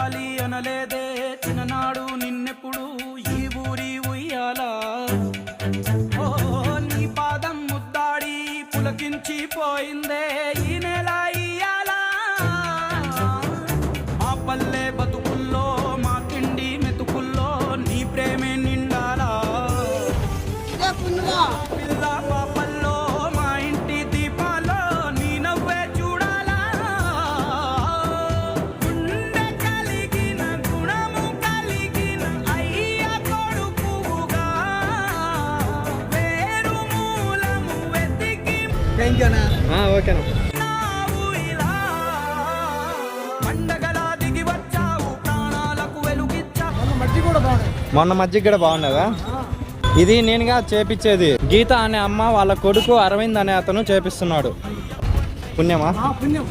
ఉండాలి అనలేదే చిన్ననాడు నిన్నెప్పుడు ఈ ఊరి ఉయ్యాలా ఓ నీ పాదం ముద్దాడి పులకించి పోయిందే ఈ నెల ఇయ్యాలా మా పల్లె బతుకుల్లో మా తిండి మెతుకుల్లో నీ ప్రేమే నిండాలా పిల్ల పాపల్లో మా ఇంటి దీపాల్లో నీ నవ్వే చూడాలా గుండె కలిగిన గుణము కలిగిన అయ్య కొడుకుగా వేరు మూలము వెతికి ఓకేనా నావు ఇలా పండగలా దిగి వచ్చావు ప్రాణాలకు వెలుగిచ్చావు మొన్న మజ్జిగ కూడా బాగున్నదా ఇది నేనుగా చేపించేది గీత అనే అమ్మ వాళ్ళ కొడుకు అరవింద్ అనే అతను చేపిస్తున్నాడు పుణ్యమా పుణ్యం